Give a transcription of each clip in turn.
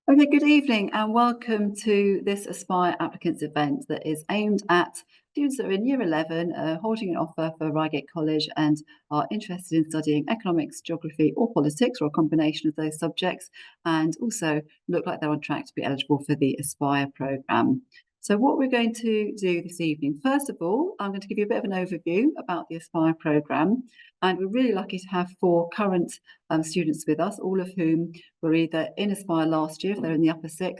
Okay, good evening and welcome to this Aspire Applicants event that is aimed at students that are in Year 11, holding an offer for Reigate College and are interested in studying economics, geography or politics, or a combination of those subjects, and also look like they're on track to be eligible for the Aspire programme. So what we're going to do this evening, first of all, I'm going to give you a bit of an overview about the Aspire programme, and we're really lucky to have 4 current students with us, all of whom were either in Aspire last year, if they're in the upper 6th,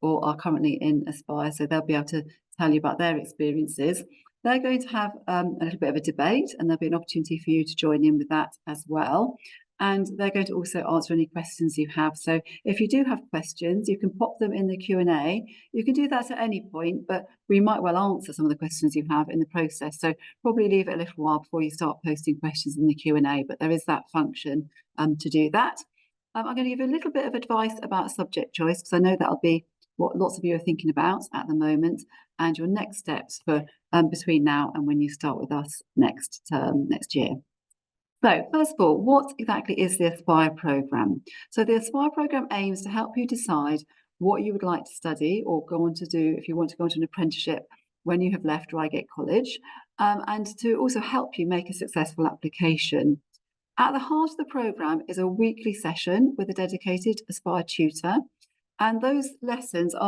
or are currently in Aspire, so they'll be able to tell you about their experiences. They're going to have a little bit of a debate, and there'll be an opportunity for you to join in with that as well. And they're going to also answer any questions you have. So if you do have questions, you can pop them in the Q&A. You can do that at any point, but we might well answer some of the questions you have in the process. So probably leave it a little while before you start posting questions in the Q&A, but there is that function to do that. I'm going to give you a little bit of advice about subject choice, because I know that'll be what lots of you are thinking about at the moment, and your next steps for between now and when you start with us next term, next year. So first of all, what exactly is the Aspire programme? So the Aspire programme aims to help you decide what you would like to study or go on to do if you want to go into an apprenticeship when you have left Reigate College, and to also help you make a successful application. At the heart of the programme is a weekly session with a dedicated Aspire tutor. And those lessons they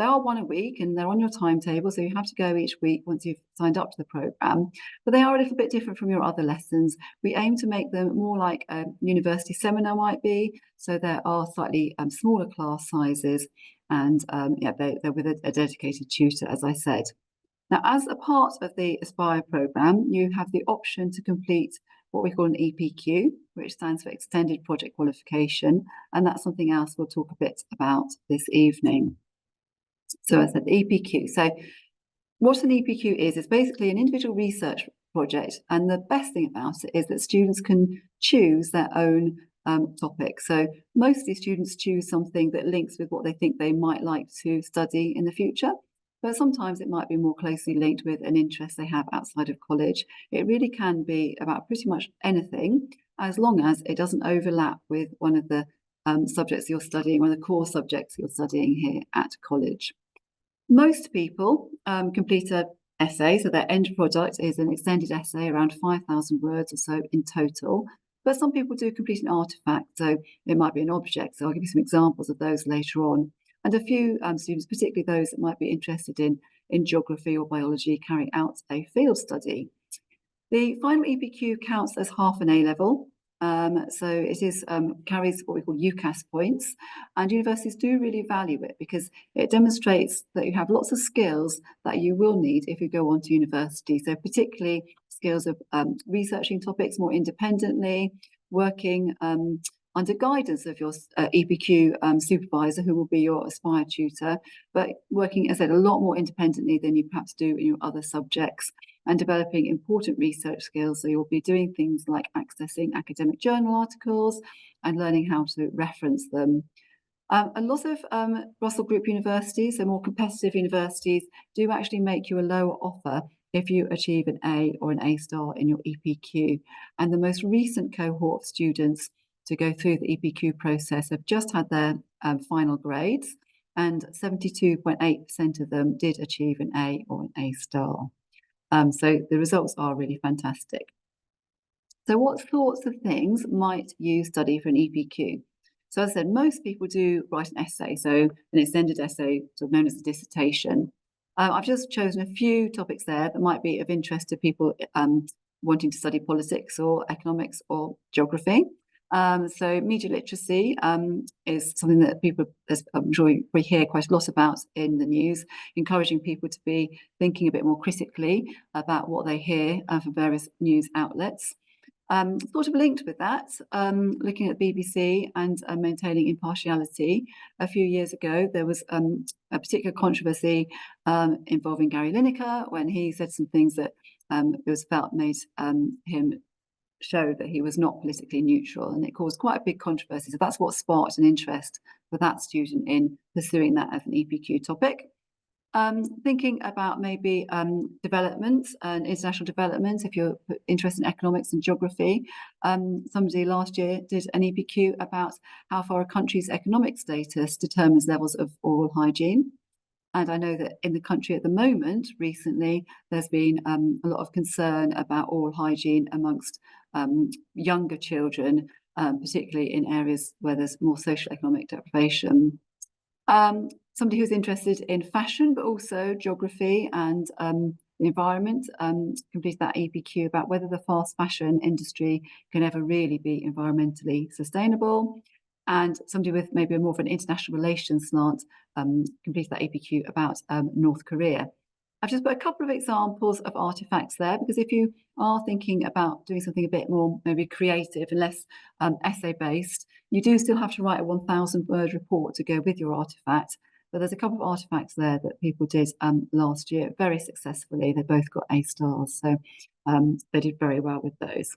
are one a week and they're on your timetable. So you have to go each week once you've signed up to the programme. But they are a little bit different from your other lessons. We aim to make them more like a university seminar might be. So there are slightly smaller class sizes, and they're with a dedicated tutor, as I said. Now, as a part of the Aspire programme, you have the option to complete what we call an EPQ, which stands for Extended Project Qualification, and that's something else we'll talk a bit about this evening. So I said the EPQ. So what an EPQ is basically an individual research project, and the best thing about it is that students can choose their own topic. So most of these students choose something that links with what they think they might like to study in the future. But sometimes it might be more closely linked with an interest they have outside of college. It really can be about pretty much anything, as long as it doesn't overlap with one of the subjects you're studying, one of the core subjects you're studying here at college. Most people complete an essay, so their end product is an extended essay, around 5,000 words or so in total. But some people do complete an artifact, so it might be an object. So I'll give you some examples of those later on. And a few students, particularly those that might be interested in geography or biology, carry out a field study. The final EPQ counts as half an A-level. So it is carries what we call UCAS points, and universities do really value it because it demonstrates that you have lots of skills that you will need if you go on to university. So particularly skills of researching topics more independently, working under guidance of your EPQ supervisor, who will be your Aspire tutor, but working, as I said, a lot more independently than you perhaps do in your other subjects, and developing important research skills. So you'll be doing things like accessing academic journal articles and learning how to reference them. A lot of Russell Group universities, so more competitive universities, do actually make you a lower offer if you achieve an A or an A star in your EPQ. And the most recent cohort of students to go through the EPQ process have just had their final grades, and 72.8% of them did achieve an A or an A star. So the results are really fantastic. So what sorts of things might you study for an EPQ? So as I said, most people do write an essay, so an extended essay, sort of known as a dissertation. I've just chosen a few topics there that might be of interest to people wanting to study politics or economics or geography. So media literacy is something that people, as I'm sure we hear quite a lot about in the news, encouraging people to be thinking a bit more critically about what they hear from various news outlets. Sort of linked with that, looking at BBC and maintaining impartiality. A few years ago, there was a particular controversy involving Gary Lineker when he said some things that it was felt made him show that he was not politically neutral, and it caused quite a big controversy. So that's what sparked an interest for that student in pursuing that as an EPQ topic. Thinking about maybe development and international development, if you're interested in economics and geography. Somebody last year did an EPQ about how far a country's economic status determines levels of oral hygiene. And I know that in the country at the moment, recently, there's been a lot of concern about oral hygiene amongst younger children, particularly in areas where there's more social economic deprivation. Somebody who's interested in fashion, but also geography and the environment, completed that EPQ about whether the fast fashion industry can ever really be environmentally sustainable. And somebody with maybe more of an international relations slant completed that EPQ about North Korea. I've just put a couple of examples of artifacts there, because if you are thinking about doing something a bit more maybe creative and less essay based, you do still have to write a 1,000-word report to go with your artifact. But there's a couple of artifacts there that people did last year very successfully. They both got A stars, so they did very well with those.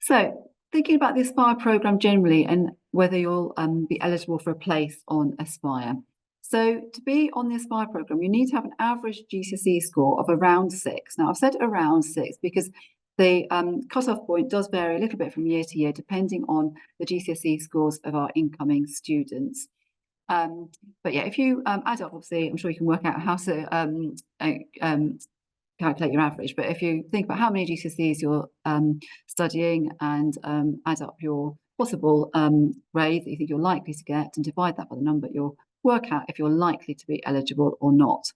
So thinking about the Aspire programme generally and whether you'll be eligible for a place on Aspire. So to be on the Aspire programme, you need to have an average GCSE score of around 6. Now, I've said around 6 because the cut-off point does vary a little bit from year to year, depending on the GCSE scores of our incoming students. But yeah, if you add up, obviously, I'm sure you can work out how to calculate your average. But if you think about how many GCSEs you're studying and add up your possible grade that you think you're likely to get and divide that by the number, you'll work out if you're likely to be eligible or not.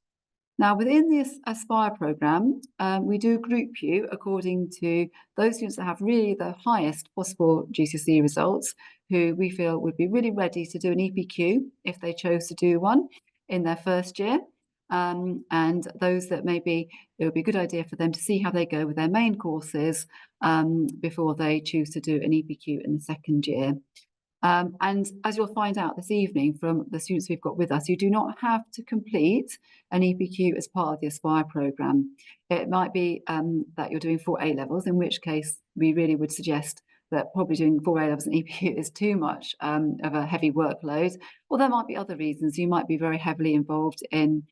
Now, within this Aspire programme, we do group you according to those students that have really the highest possible GCSE results, who we feel would be really ready to do an EPQ if they chose to do one in their first year. And those that maybe it would be a good idea for them to see how they go with their main courses before they choose to do an EPQ in the second year. And as you'll find out this evening from the students we've got with us, you do not have to complete an EPQ as part of the Aspire programme. It might be that you're doing 4 A-levels, in which case we really would suggest that probably doing 4 A-levels and EPQ is too much of a heavy workload. Or there might be other reasons. You might be very heavily involved in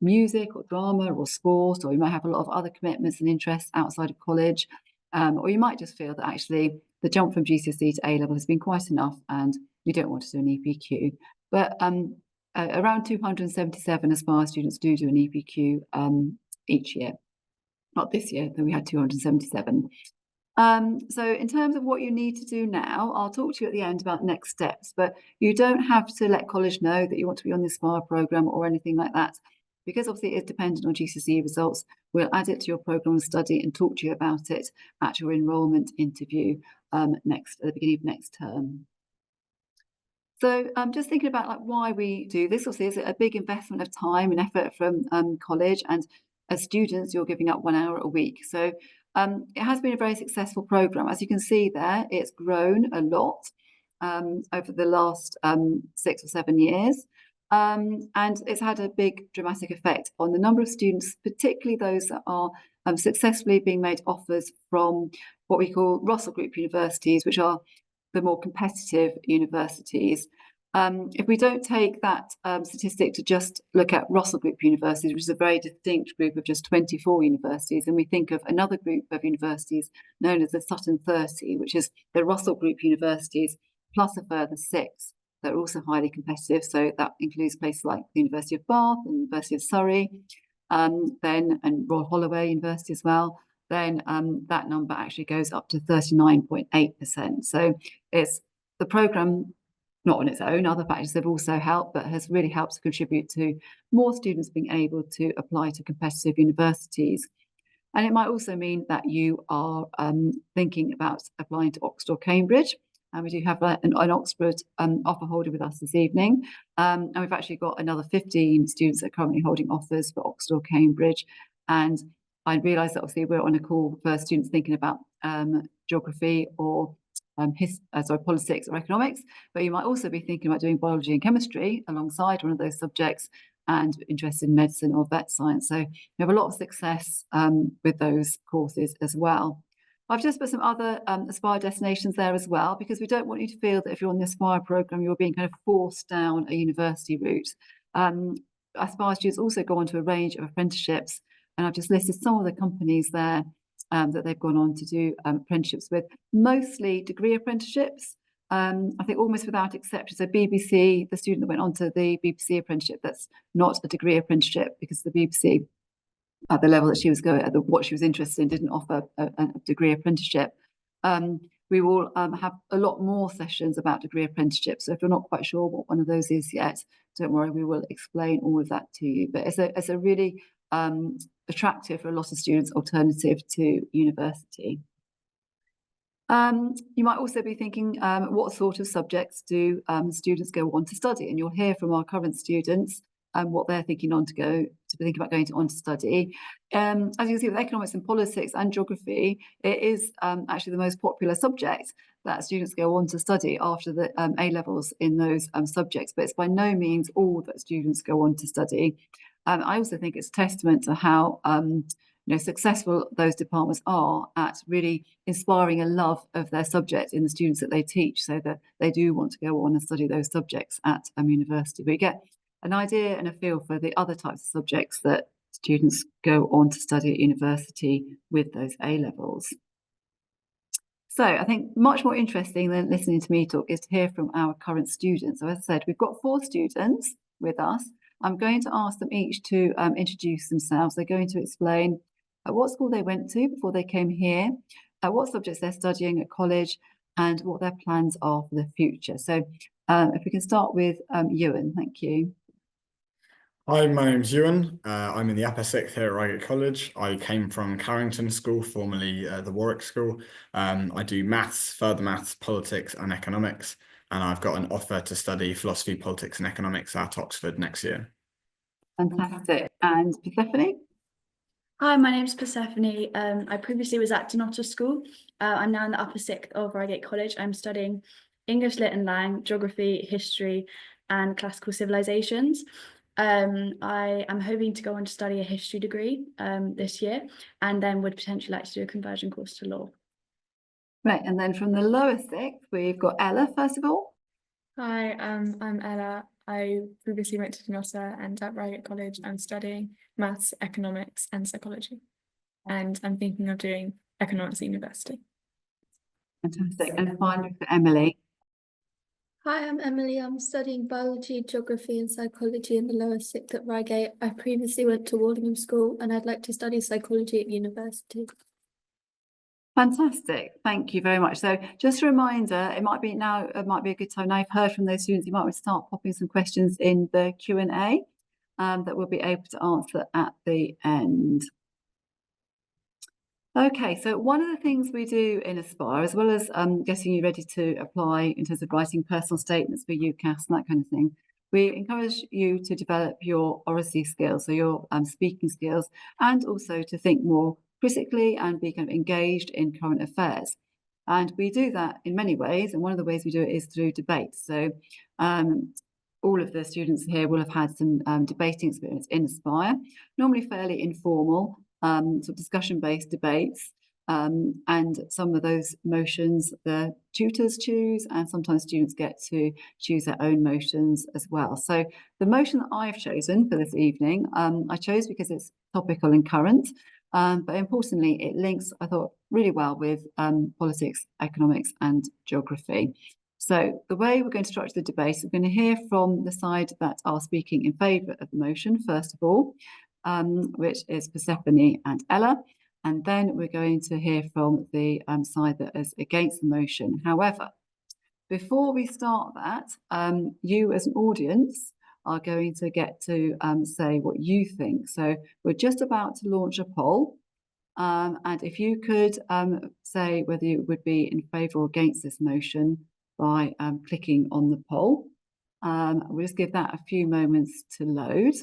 music or drama or sport, or you might have a lot of other commitments and interests outside of college. Or you might just feel that actually the jump from GCSE to A-level has been quite enough and you don't want to do an EPQ. But around 277 Aspire students do an EPQ each year. Not this year, though we had 277. So in terms of what you need to do now, I'll talk to you at the end about next steps, but you don't have to let college know that you want to be on the Aspire programme or anything like that, because obviously it's dependent on GCSE results. We'll add it to your programme of study and talk to you about it at your enrolment interview at the beginning of next term. So just thinking about why we do this, obviously it's a big investment of time and effort from college, and as students you're giving up 1 hour a week. So it has been a very successful programme. As you can see there, it's grown a lot over the last 6 or 7 years. And it's had a big dramatic effect on the number of students, particularly those that are successfully being made offers from what we call Russell Group universities, which are the more competitive universities. If we don't take that statistic to just look at Russell Group universities, which is a very distinct group of just 24 universities, and we think of another group of universities known as the Sutton 30, which is the Russell Group universities plus a further 6 that are also highly competitive. So that includes places like the University of Bath and the University of Surrey, and Royal Holloway University as well. Then that number actually goes up to 39.8%. So it's the programme, not on its own, other factors have also helped, but has really helped to contribute to more students being able to apply to competitive universities. And it might also mean that you are thinking about applying to Oxford or Cambridge. And we do have an Oxford offer holder with us this evening. And we've actually got another 15 students that are currently holding offers for Oxford or Cambridge. And I realise that obviously we're on a call for students thinking about geography or politics or economics, but you might also be thinking about doing biology and chemistry alongside one of those subjects and interested in medicine or vet science. So we have a lot of success with those courses as well. I've just put some other Aspire destinations there as well, because we don't want you to feel that if you're on the Aspire programme, you're being kind of forced down a university route. Aspire students also go on to a range of apprenticeships, and I've just listed some of the companies there that they've gone on to do apprenticeships with, mostly degree apprenticeships. I think almost without exception. So BBC, the student that went on to the BBC apprenticeship, that's not a degree apprenticeship, because the BBC at the level that she was going at, what she was interested in, didn't offer a degree apprenticeship. We will have a lot more sessions about degree apprenticeships. So if you're not quite sure what one of those is yet, don't worry, we will explain all of that to you. But it's a really attractive for a lot of students alternative to university. You might also be thinking, what sort of subjects do students go on to study? And you'll hear from our current students what they're thinking on to think about going on to study. As you can see, with economics and politics and geography, it is actually the most popular subject that students go on to study after the A-levels in those subjects, but it's by no means all that students go on to study. I also think it's a testament to how successful those departments are at really inspiring a love of their subject in the students that they teach, so that they do want to go on and study those subjects at university. We get an idea and a feel for the other types of subjects that students go on to study at university with those A-levels. So I think much more interesting than listening to me talk is to hear from our current students. So as I said, we've got 4 students with us. I'm going to ask them each to introduce themselves. They're going to explain what school they went to before they came here, what subjects they're studying at college, and what their plans are for the future. So if we can start with Ewan, thank you. Hi, my name's Ewan. I'm in the upper sixth here at Reigate College. I came from Carrington School, formerly the Warwick School. I do maths, further maths, politics and economics, and I've got an offer to study philosophy, politics and economics at Oxford next year. Fantastic. And Persephone? Hi, my name's Persephone. I previously was at Denotter School. I'm now in the upper sixth of Reigate College. I'm studying English Lit and Lang, Geography, History and Classical Civilizations. I am hoping to go on to study a history degree this year, and then would potentially like to do a conversion course to law. Right, and then from the lower sixth, we've got Ella, first of all. Hi, I'm Ella. I previously went to Denotter, and at Reigate College I'm studying maths, economics and psychology, and I'm thinking of doing economics at university. Fantastic. And finally for Emily. Hi, I'm Emily. I'm studying biology, geography and psychology in the lower sixth at Reigate. I previously went to Wallingham School and I'd like to study psychology at university. Fantastic. Thank you very much. So just a reminder, it might be a good time now you've heard from those students, you might want to start popping some questions in the Q&A that we'll be able to answer at the end. Okay, so one of the things we do in Aspire, as well as getting you ready to apply in terms of writing personal statements for UCAS and that kind of thing, we encourage you to develop your oracy skills, so your speaking skills, and also to think more critically and be kind of engaged in current affairs. And we do that in many ways, and one of the ways we do it is through debate. So all of the students here will have had some debating experience in Aspire, normally fairly informal, sort of discussion-based debates, and some of those motions the tutors choose, and sometimes students get to choose their own motions as well. So the motion that I've chosen for this evening, I chose because it's topical and current, but importantly, it links, I thought, really well with politics, economics and geography. So the way we're going to structure the debate, we're going to hear from the side that are speaking in favour of the motion, first of all, which is Persephone and Ella, and then we're going to hear from the side that is against the motion. However, before we start that, you as an audience are going to get to say what you think. So we're just about to launch a poll, and if you could say whether you would be in favour or against this motion by clicking on the poll. We'll just give that a few moments to load.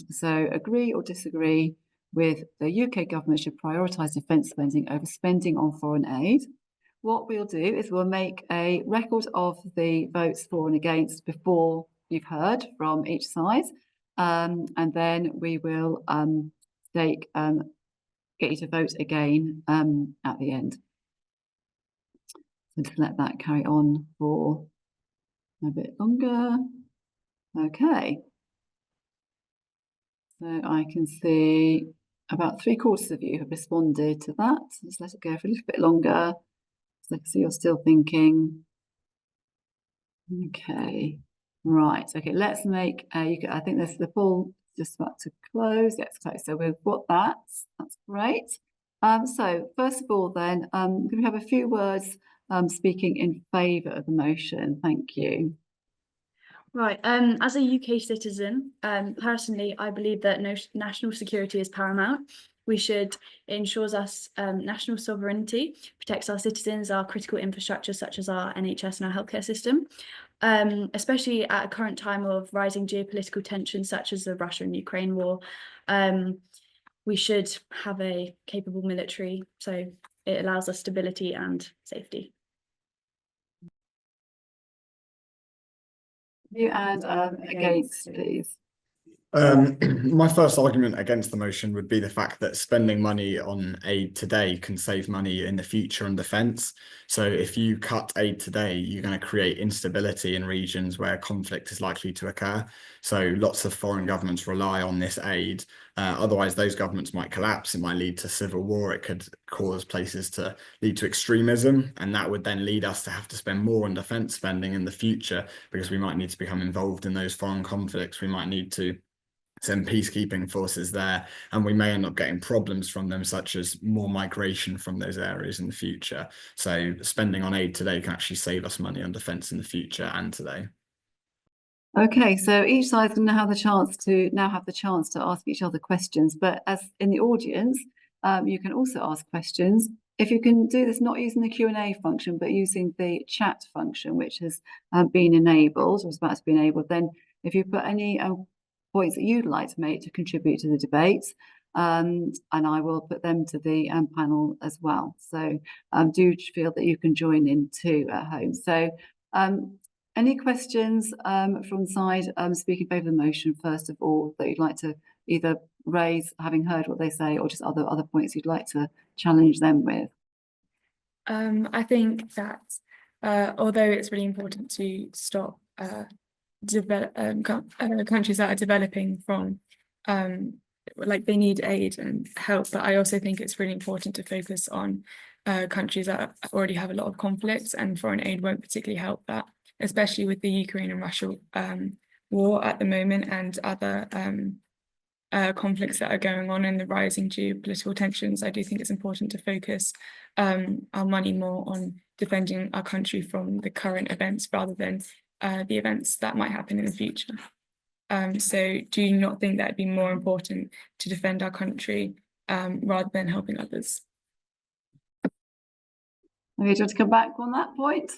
So agree or disagree with the UK government should prioritise defence spending over spending on foreign aid. What we'll do is we'll make a record of the votes for and against before you've heard from each side, and then we will get you to vote again at the end. So just let that carry on for a bit longer. Okay. So I can see about 3/4 of you have responded to that. Let's let it go for a little bit longer. So I can see you're still thinking. Okay, right. Okay, let's make. I think this the poll just about to close. Yes, close. So we've got that. That's great. So first of all, then, can we have a few words speaking in favour of the motion? Thank you. Right. As a UK citizen, personally, I believe that national security is paramount. It ensures us national sovereignty, protects our citizens, our critical infrastructure such as our NHS and our healthcare system, especially at a current time of rising geopolitical tensions such as the Russia and Ukraine war. We should have a capable military, so it allows us stability and safety. You and against, please. My first argument against the motion would be the fact that spending money on aid today can save money in the future on defence. So if you cut aid today, you're going to create instability in regions where conflict is likely to occur. So lots of foreign governments rely on this aid. Otherwise, those governments might collapse. It might lead to civil war. It could cause places to lead to extremism. And that would then lead us to have to spend more on defence spending in the future because we might need to become involved in those foreign conflicts. We might need to send peacekeeping forces there, and we may end up getting problems from them, such as more migration from those areas in the future. So spending on aid today can actually save us money on defence in the future and today. Okay, so each side's going to have the chance to ask each other questions, but as in the audience, you can also ask questions. If you can do this not using the Q&A function, but using the chat function, which has been enabled or is about to be enabled, then if you put any points that you'd like to make to contribute to the debate, and I will put them to the panel as well. So do feel that you can join in too at home. So any questions from the side speaking in favour of the motion, first of all, that you'd like to either raise, having heard what they say, or just other points you'd like to challenge them with? I think that although it's really important to stop countries that are developing from like they need aid and help, but I also think it's really important to focus on countries that already have a lot of conflicts, and foreign aid won't particularly help that, especially with the Ukraine and Russia war at the moment and other conflicts that are going on and the rising geopolitical tensions. I do think it's important to focus our money more on defending our country from the current events rather than the events that might happen in the future. So do you not think that it'd be more important to defend our country rather than helping others? Okay, do you want to come back on that point?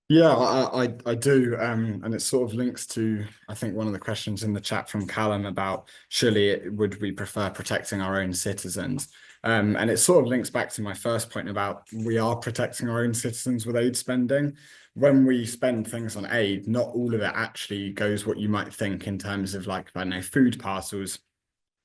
Yeah, I do, and it sort of links to, I think, one of the questions in the chat from Callum about would we prefer protecting our own citizens? And it sort of links back to my first point about we are protecting our own citizens with aid spending. When we spend things on aid, not all of it actually goes what you might think in terms of, like, I don't know, food parcels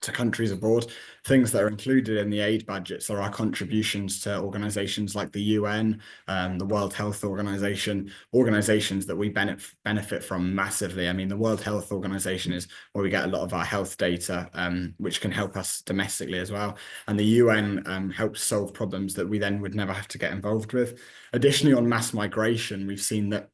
to countries abroad. Things that are included in the aid budgets are our contributions to organizations like the UN, the World Health Organization, organizations that we benefit from massively. I mean, the World Health Organization is where we get a lot of our health data, which can help us domestically as well. And the UN helps solve problems that we then would never have to get involved with. Additionally, on mass migration, we've seen that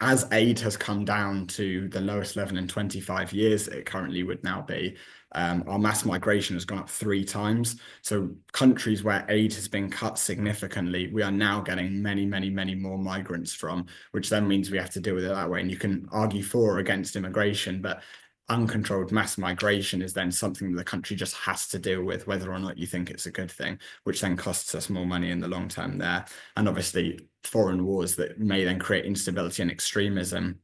as aid has come down to the lowest level in 25 years, it currently would now be, our mass migration has gone up 3 times. So countries where aid has been cut significantly, we are now getting many, many, many more migrants from, which then means we have to deal with it that way. And you can argue for or against immigration, but uncontrolled mass migration is then something that the country just has to deal with, whether or not you think it's a good thing, which then costs us more money in the long term there. And obviously foreign wars that may then create instability and extremism.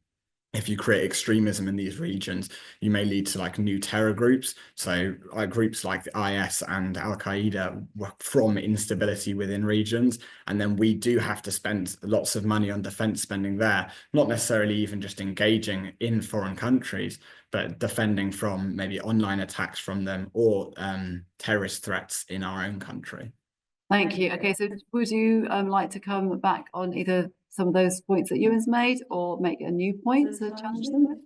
If you create extremism in these regions, you may lead to, like, new terror groups. So groups like the IS and Al-Qaeda were from instability within regions. And then we do have to spend lots of money on defense spending there, not necessarily even just engaging in foreign countries, but defending from maybe online attacks from them or terrorist threats in our own country. Thank you. Okay, so would you like to come back on either some of those points that Ewan's made, or make a new point to challenge them?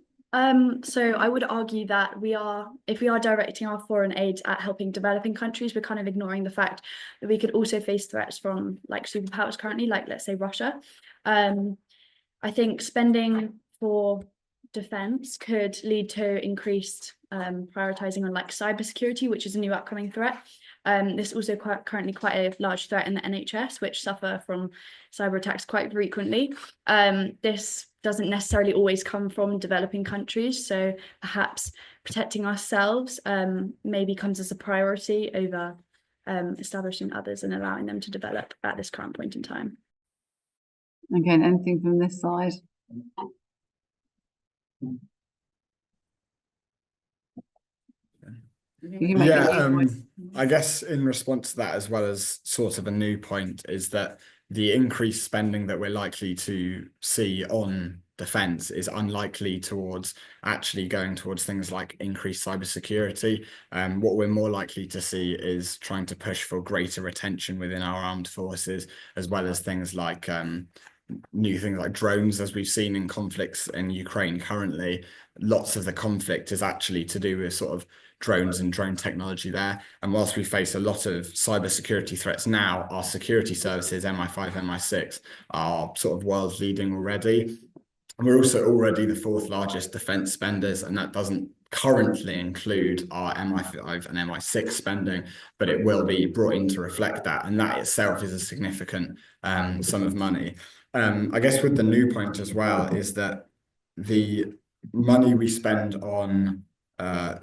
So I would argue that if we are directing our foreign aid at helping developing countries, we're kind of ignoring the fact that we could also face threats from like superpowers currently, like let's say Russia. I think spending for defense could lead to increased prioritizing on like cybersecurity, which is a new upcoming threat. This is also currently quite a large threat in the NHS, which suffer from cyber attacks quite frequently. This doesn't necessarily always come from developing countries, so perhaps protecting ourselves maybe comes as a priority over establishing others and allowing them to develop at this current point in time. Again, anything from this side? I guess in response to that, as well as sort of a new point, is that the increased spending that we're likely to see on defence is unlikely towards actually going towards things like increased cybersecurity. What we're more likely to see is trying to push for greater retention within our armed forces, as well as things like new things like drones, as we've seen in conflicts in Ukraine currently. Lots of the conflict is actually to do with sort of drones and drone technology there. And whilst we face a lot of cybersecurity threats now, our security services, MI5, MI6, are sort of world leading already. We're also already the 4th largest defence spenders, and that doesn't currently include our MI5 and MI6 spending, but it will be brought in to reflect that, and that itself is a significant sum of money. I guess with the new point as well is that the money we spend on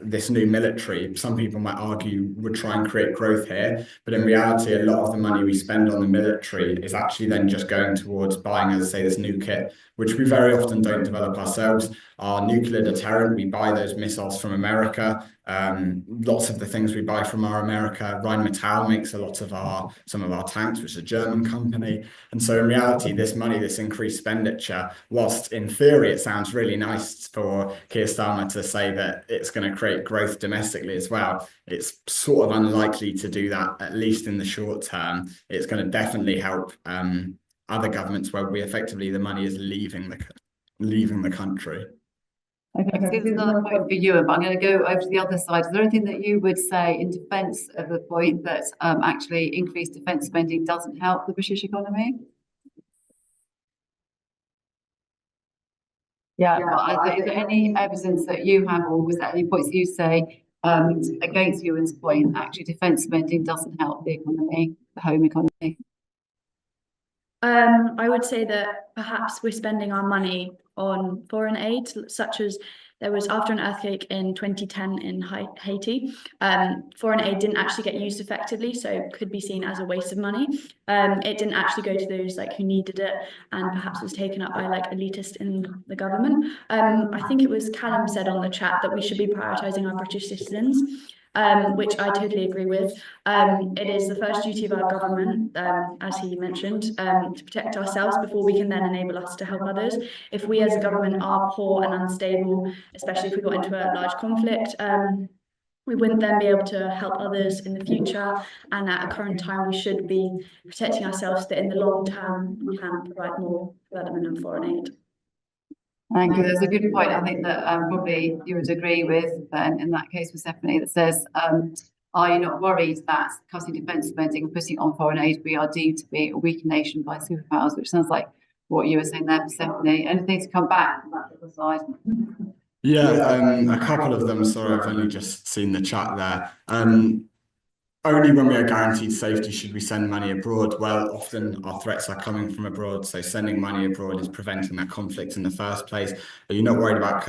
this new military, some people might argue, would try and create growth here, but in reality a lot of the money we spend on the military is actually then just going towards buying, as I say, this new kit, which we very often don't develop ourselves. Our nuclear deterrent, we buy those missiles from America. Lots of the things we buy from America. Rheinmetall makes some of our tanks, which is a German company. And so in reality, this money, this increased expenditure, whilst in theory it sounds really nice for Keir Starmer to say that it's going to create growth domestically as well, it's sort of unlikely to do that, at least in the short term. It's going to definitely help other governments where the money is leaving the country. Okay, so there's another point for you, but I'm going to go over to the other side. Is there anything that you would say in defence of the point that actually increased defence spending doesn't help the British economy? Yeah, but is there any evidence that you have, or was there any points that you say against Ewan's point, actually defence spending doesn't help the economy, the home economy? I would say that perhaps we're spending our money on foreign aid, such as there was after an earthquake in 2010 in Haiti. Foreign aid didn't actually get used effectively, so could be seen as a waste of money. It didn't actually go to those who needed it, and perhaps was taken up by elitists in the government. I think it was Callum said on the chat that we should be prioritising our British citizens. Which I totally agree with. It is the first duty of our government, as he mentioned, to protect ourselves before we can then enable us to help others. If we as a government are poor and unstable, especially if we got into a large conflict, we wouldn't then be able to help others in the future. And at a current time, we should be protecting ourselves so that in the long term, we can provide more development and foreign aid. Thank you. There's a good point. I think that probably you would agree with, Ben, in that case, Persephone, that says, are you not worried that cutting defence spending and putting on foreign aid, we are deemed to be a weak nation by superpowers, which sounds like what you were saying there, Persephone. Anything to come back on that other side? Yeah, a couple of them. Sorry, I've only just seen the chat there. Only when we are guaranteed safety should we send money abroad. Well, often our threats are coming from abroad, so sending money abroad is preventing that conflict in the first place. Are you not worried about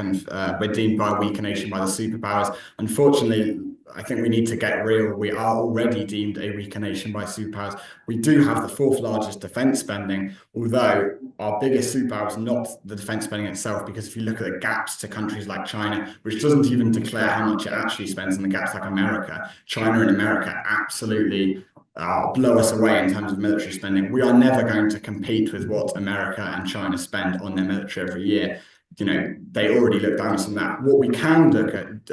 we're deemed by a weaker nation by the superpowers? Unfortunately, I think we need to get real. We are already deemed a weaker nation by superpowers. We do have the 4th largest defence spending, although our biggest superpower is not the defence spending itself, because if you look at the gaps to countries like China, which doesn't even declare how much it actually spends, and the gaps like America, China and America absolutely blow us away in terms of military spending. We are never going to compete with what America and China spend on their military every year. They already look down on that. What we can look at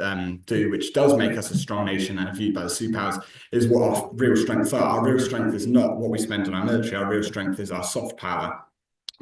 do, which does make us a strong nation and viewed by the superpowers, is what our real strengths are. Our real strength is not what we spend on our military. Our real strength is our soft power.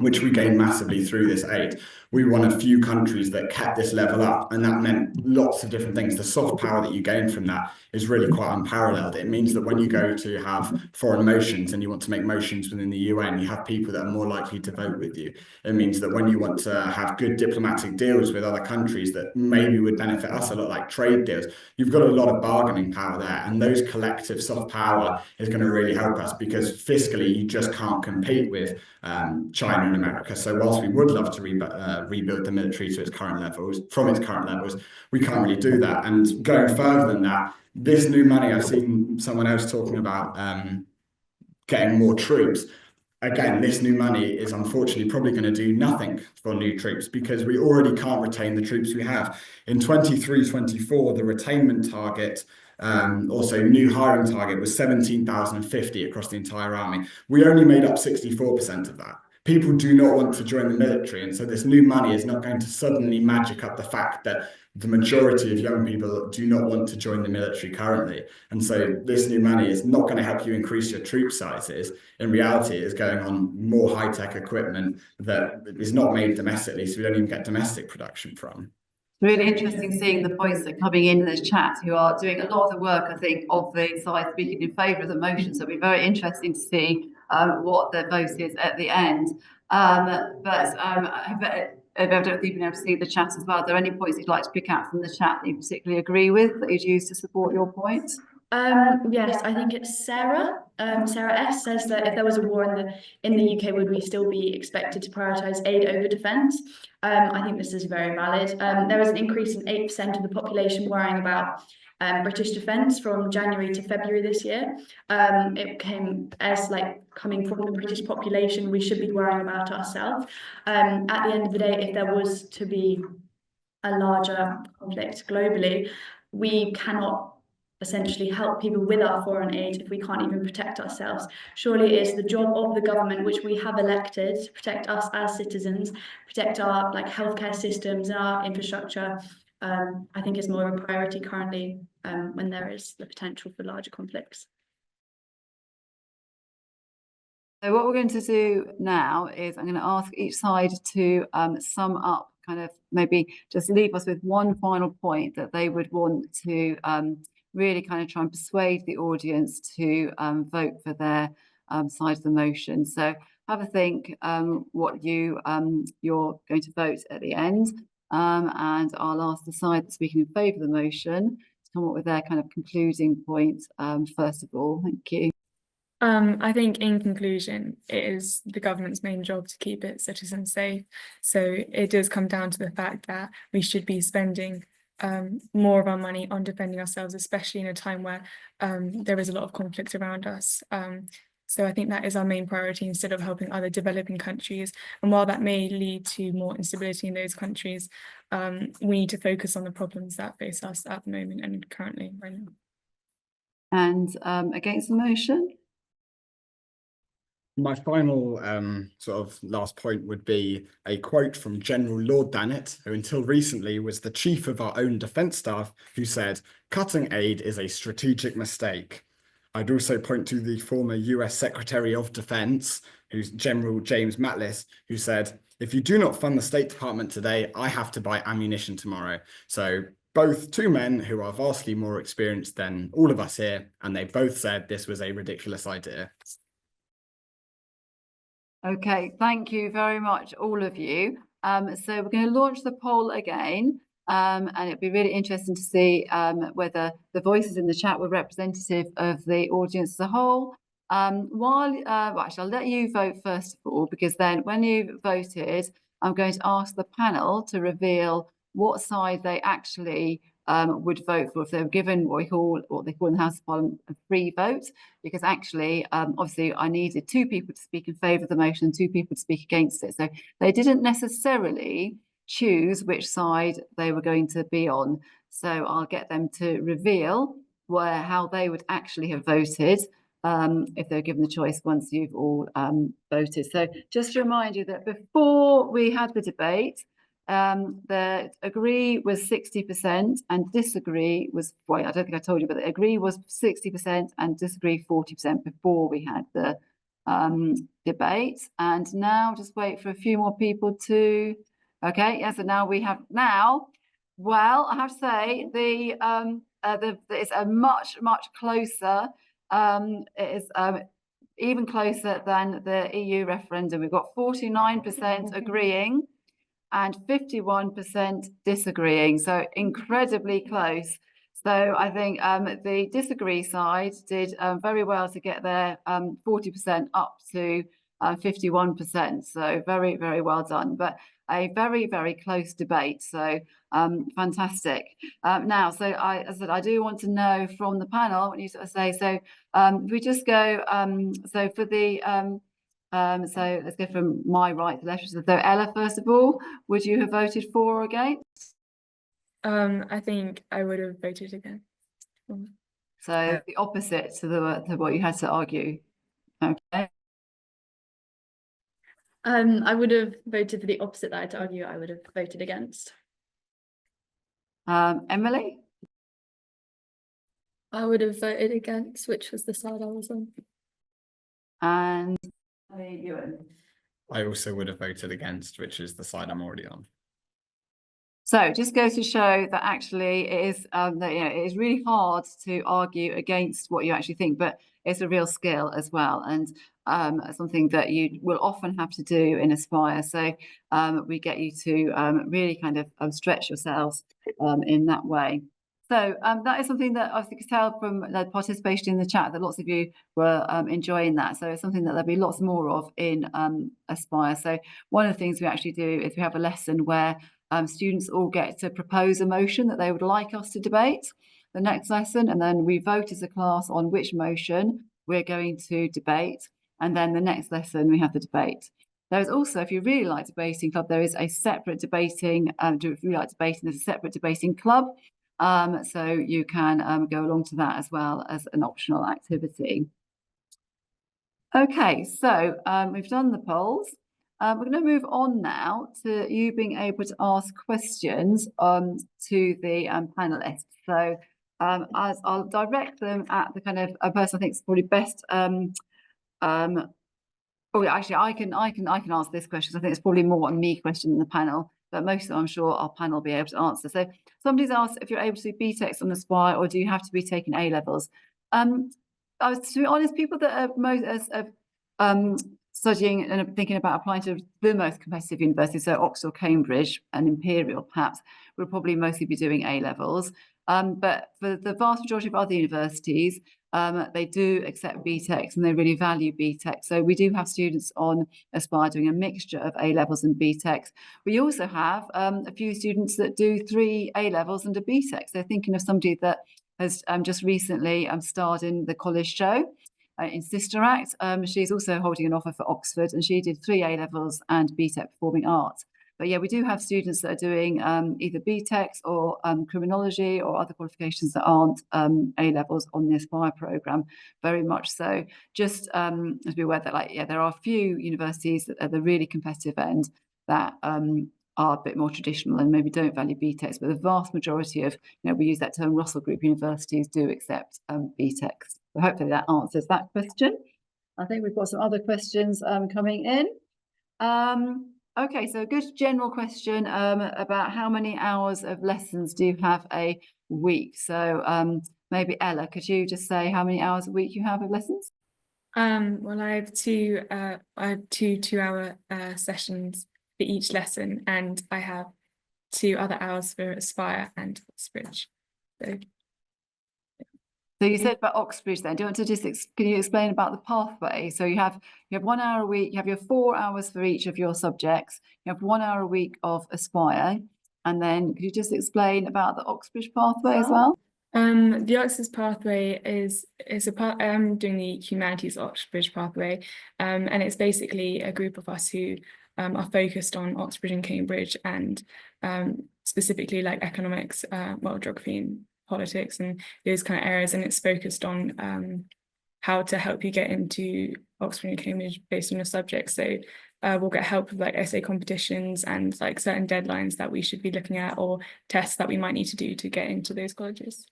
which we gained massively through this aid. We were one of few countries that kept this level up, and that meant lots of different things. The soft power that you gain from that is really quite unparalleled. It means that when you go to have foreign motions and you want to make motions within the UN, you have people that are more likely to vote with you. It means that when you want to have good diplomatic deals with other countries that maybe would benefit us a lot, like trade deals, you've got a lot of bargaining power there, and those collective soft power is going to really help us, because fiscally you just can't compete with China and America. So whilst we would love to rebuild the military to its current levels, we can't really do that. And going further than that, this new money, I've seen someone else talking about getting more troops. Again, this new money is unfortunately probably going to do nothing for new troops, because we already can't retain the troops we have. In 23-24, the retainment target, also new hiring target, was 17,050 across the entire army. We only made up 64% of that. People do not want to join the military, and so this new money is not going to suddenly magic up the fact that the majority of young people do not want to join the military currently. And so this new money is not going to help you increase your troop sizes. In reality, it is going on more high-tech equipment that is not made domestically, so we don't even get domestic production from. Really interesting seeing the points that are coming in this chat, who are doing a lot of the work, I think, of the side speaking in favour of the motion. So it'll be very interesting to see what the vote is at the end. I don't think you've been able to see the chat as well. Are there any points you'd like to pick out from the chat that you particularly agree with, that you'd use to support your point? Yes, I think it's Sarah. Sarah S says that if there was a war in the UK, would we still be expected to prioritise aid over defence? I think this is very valid. There is an increase in 8% of the population worrying about British defence from January to February this year. It came as coming from the British population, we should be worrying about ourselves. At the end of the day, if there was to be a larger conflict globally, we cannot essentially help people with our foreign aid if we can't even protect ourselves. Surely it is the job of the government, which we have elected, to protect us as citizens, protect our healthcare systems and our infrastructure. I think is more of a priority currently when there is the potential for larger conflicts. So what we're going to do now is I'm going to ask each side to sum up, kind of maybe just leave us with one final point that they would want to really kind of try and persuade the audience to vote for their side of the motion. So have a think what you're going to vote at the end, and I'll ask the side that's speaking in favour of the motion to come up with their kind of concluding point first of all. Thank you. I think in conclusion, it is the government's main job to keep its citizens safe. So it does come down to the fact that we should be spending more of our money on defending ourselves, especially in a time where there is a lot of conflict around us. So I think that is our main priority instead of helping other developing countries. And while that may lead to more instability in those countries, we need to focus on the problems that face us at the moment and currently right now. And against the motion? My final sort of last point would be a quote from General Lord Dannatt, who until recently was the chief of our own defence staff, who said, "Cutting aid is a strategic mistake." I'd also point to the former US Secretary of Defence, who's General James Mattis, who said, "If you do not fund the State Department today, I have to buy ammunition tomorrow." So both two men who are vastly more experienced than all of us here, and they both said this was a ridiculous idea. Okay, thank you very much, all of you. So we're going to launch the poll again, and it'd be really interesting to see whether the voices in the chat were representative of the audience as a whole. Actually, I'll let you vote first of all, because then when you've voted, I'm going to ask the panel to reveal what side they actually would vote for if they were given what they call in the House of Parliament a free vote, because actually obviously I needed 2 people to speak in favour of the motion and 2 people to speak against it, so they didn't necessarily choose which side they were going to be on. So I'll get them to reveal how they would actually have voted if they're given the choice once you've all voted. So just to remind you that before we had the debate, the agree was 60% and disagree was, well, I don't think I told you, but the agree was 60% and disagree 40% before we had the debate. And now just wait for a few more people to, okay, yeah, so now we have well, I have to say it's a much closer, it is even closer than the EU referendum. We've got 49% agreeing and 51% disagreeing, so incredibly close. So I think the disagree side did very well to get their 40% up to 51%. So very well done. But a very close debate. So fantastic. Now, so as I said, I do want to know from the panel what you sort of say. So we just go. So for the so let's go from my right to left. So Ella, first of all, would you have voted for or against? I think I would have voted against. So the opposite to what you had to argue. Okay. I would have voted for the opposite that I had to argue. I would have voted against. Emily? I would have voted against, which was the side I was on. And Ewan? I also would have voted against, which is the side I'm already on. So it just goes to show that actually it is that it is really hard to argue against what you actually think, but it's a real skill as well, and something that you will often have to do in Aspire. So we get you to really kind of stretch yourselves in that way. So that is something that I could tell from the participation in the chat that lots of you were enjoying that. So it's something that there'll be lots more of in Aspire. So one of the things we actually do is we have a lesson where students all get to propose a motion that they would like us to debate the next lesson, and then we vote as a class on which motion we're going to debate, and then the next lesson we have the debate. There's also, if you really like debating club, there is a separate debating, if you like debating, there's a separate debating club, so you can go along to that as well as an optional activity. Okay, so we've done the polls. We're going to move on now to you being able to ask questions to the panelists. So as I'll direct them at the kind of a person I think is probably best. Oh, actually, I can ask this question. I think it's probably more a me question than the panel, but most of them I'm sure our panel will be able to answer. So somebody's asked if you're able to do BTECs on the Aspire, or do you have to be taking A levels? To be honest, people that are most studying and thinking about applying to the most competitive universities, so Oxford or Cambridge and Imperial perhaps, will probably mostly be doing A levels. But for the vast majority of other universities, they do accept BTECs and they really value BTECs. So we do have students on Aspire doing a mixture of A levels and BTECs. We also have a few students that do 3 A levels and a BTEC. So thinking of somebody that has just recently starred in the college show in Sister Act. She's also holding an offer for Oxford, and she did 3 A levels and BTEC Performing Arts. But yeah, we do have students that are doing either BTECs or criminology or other qualifications that aren't A levels on the Aspire programme, very much so. Just as be aware that there are a few universities at the really competitive end that are a bit more traditional and maybe don't value BTECs, but the vast majority of, we use that term, Russell Group universities do accept BTECs. So hopefully that answers that question. I think we've got some other questions coming in. Okay, so a good general question about how many hours of lessons do you have a week? So maybe Ella, could you just say how many hours a week you have of lessons? Well, I have two 2-hour sessions for each lesson, and I have 2 other hours for Aspire and Oxbridge. So you said about Oxbridge then. Do you want to just can you explain about the pathway? So you have 1 hour a week, you have your 4 hours for each of your subjects, you have 1 hour a week of Aspire, and then could you just explain about the Oxbridge pathway as well? The Oxbridge pathway is a part. I'm doing the Humanities Oxbridge pathway, and it's basically a group of us who are focused on Oxbridge and Cambridge, and specifically like economics, geography and politics and those kind of areas, and it's focused on how to help you get into Oxford and Cambridge based on your subject. So we'll get help with like essay competitions and like certain deadlines that we should be looking at, or tests that we might need to do to get into those colleges.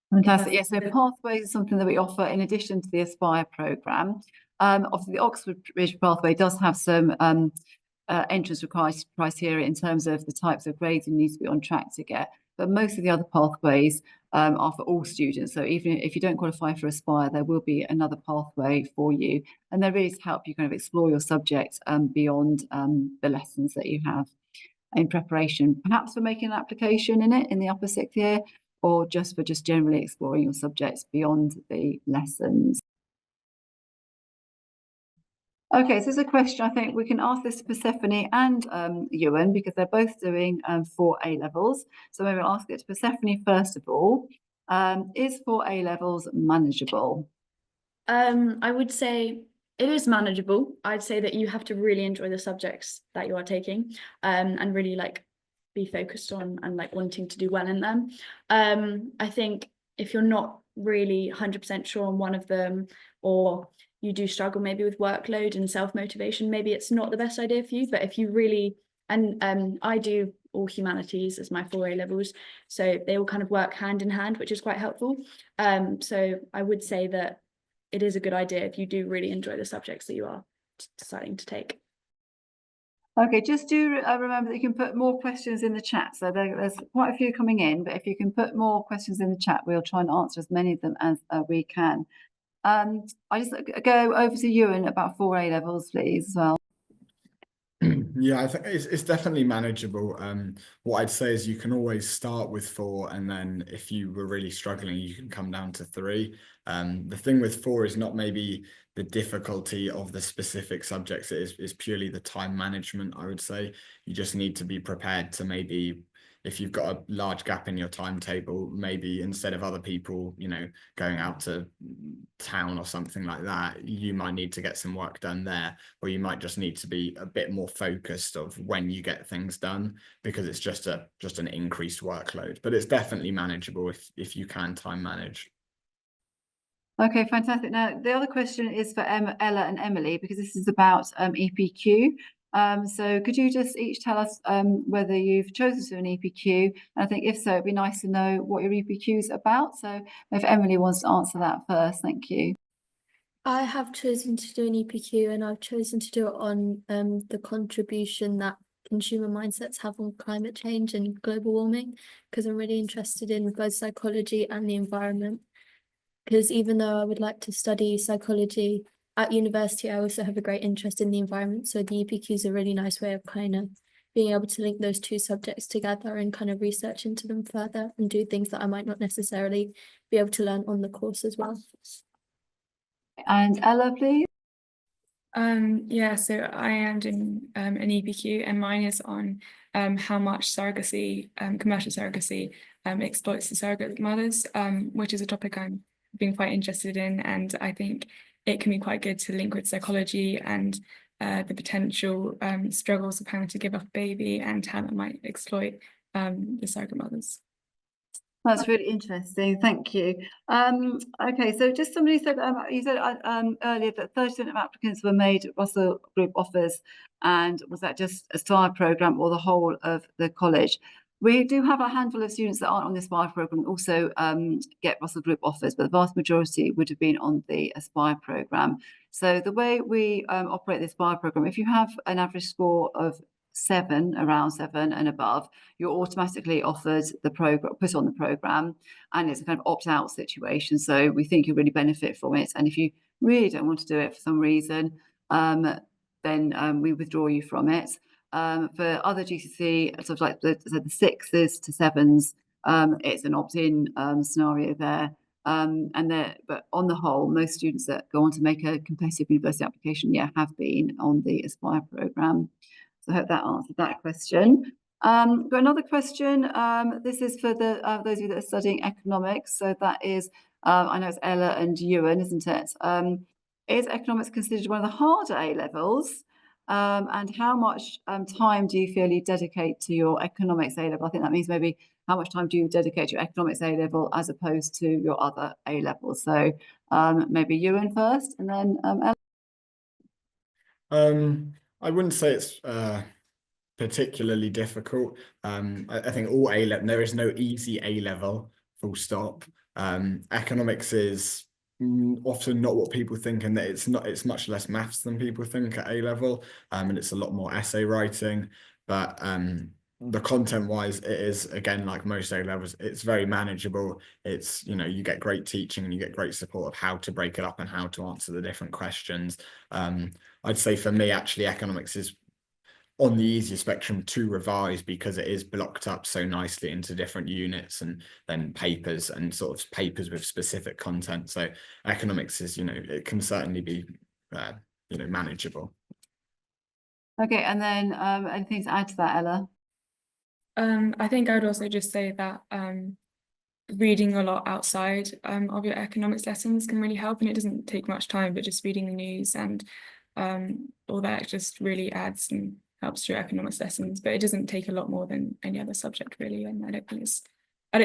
Fantastic. Yes, so pathways is something that we offer in addition to the Aspire programme. Obviously, the Oxbridge pathway does have some entrance criteria in terms of the types of grades you need to be on track to get. But most of the other pathways are for all students. So even if you don't qualify for Aspire, there will be another pathway for you. And they're really to help you kind of explore your subject beyond the lessons that you have in preparation, perhaps for making an application in the upper sixth year, or just for generally exploring your subjects beyond the lessons. Okay, so there's a question, I think we can ask this to Persephone and Ewan, because they're both doing 4 A-levels. So maybe I'll ask it to Persephone first of all. Is 4 A-levels manageable? I would say it is manageable. I'd say that you have to really enjoy the subjects that you are taking, and really like be focused on and like wanting to do well in them. I think if you're not really 100% sure on one of them, or you do struggle maybe with workload and self-motivation, maybe it's not the best idea for you. But if you really, and I do all humanities as my 4 A-levels, so they all kind of work hand in hand, which is quite helpful. So I would say that it is a good idea if you do really enjoy the subjects that you are deciding to take. Okay, just do remember that you can put more questions in the chat. So there's quite a few coming in, but if you can put more questions in the chat, we'll try and answer as many of them as we can. I just go over to Ewan about 4 A-levels, please, as well. Yeah, I think it's definitely manageable. What I'd say is you can always start with 4, and then if you were really struggling, you can come down to 3. The thing with 4 is not maybe the difficulty of the specific subjects, it is purely the time management, I would say. You just need to be prepared to maybe, if you've got a large gap in your timetable, maybe instead of other people, you know, going out to town or something like that, you might need to get some work done there, or you might just need to be a bit more focused of when you get things done, because it's just an increased workload. But it's definitely manageable if you can time manage. Okay, fantastic. Now, the other question is for Ella and Emily, because this is about EPQ. So could you just each tell us whether you've chosen to do an EPQ? And I think if so, it'd be nice to know what your EPQ is about. So if Emily wants to answer that first, thank you. I have chosen to do an EPQ, and I've chosen to do it on the contribution that consumer mindsets have on climate change and global warming, because I'm really interested in both psychology and the environment. Because even though I would like to study psychology at university, I also have a great interest in the environment. So the EPQ is a really nice way of kind of being able to link those two subjects together and kind of research into them further and do things that I might not necessarily be able to learn on the course as well. And Ella, please. Yeah, so I am doing an EPQ, and mine is on how much surrogacy, commercial surrogacy, exploits the surrogate mothers, which is a topic I'm being quite interested in, and I think it can be quite good to link with psychology and the potential struggles of having to give up a baby and how that might exploit the surrogate mothers. That's really interesting. Thank you. Okay, so just somebody said, you said earlier that 30% of applicants were made Russell Group offers, and was that just a Aspire programme or the whole of the college? We do have a handful of students that aren't on the Aspire programme also get Russell Group offers, but the vast majority would have been on the Aspire programme. So the way we operate the Aspire programme, if you have an average score of 7, around 7 and above, you're automatically offered the program, put on the program, and it's a kind of opt-out situation. So we think you'll really benefit from it. And if you really don't want to do it for some reason, then we withdraw you from it. For other GCSE, sort of like the 6s to 7s, it's an opt-in scenario there. But on the whole, most students that go on to make a competitive university application, have been on the Aspire programme. So I hope that answered that question. Got another question. This is for the those of you that are studying economics. So that is, I know it's Ella and Ewan, isn't it? Is economics considered one of the harder A-levels? And how much time do you feel you dedicate to your economics A-level? I think that means maybe how much time do you dedicate to your economics A-level as opposed to your other A-levels? So maybe Ewan first, and then Ella. I wouldn't say it's particularly difficult. I think all A-level, there is no easy A-level, full stop. Economics is often not what people think, and that it's much less maths than people think at A level, and it's a lot more essay writing. But the content wise, it is, again, like most A levels, it's very manageable. It's, you get great teaching and you get great support of how to break it up and how to answer the different questions. I'd say for me, actually, economics is on the easier spectrum to revise because it is blocked up so nicely into different units and then papers and sort of papers with specific content. So economics is, it can certainly be, manageable. Okay, and then anything to add to that, Ella? I think I would also just say that reading a lot outside of your economics lessons can really help, and it doesn't take much time, but just reading the news and all that just really adds and helps your economics lessons. But it doesn't take a lot more than any other subject really, and I don't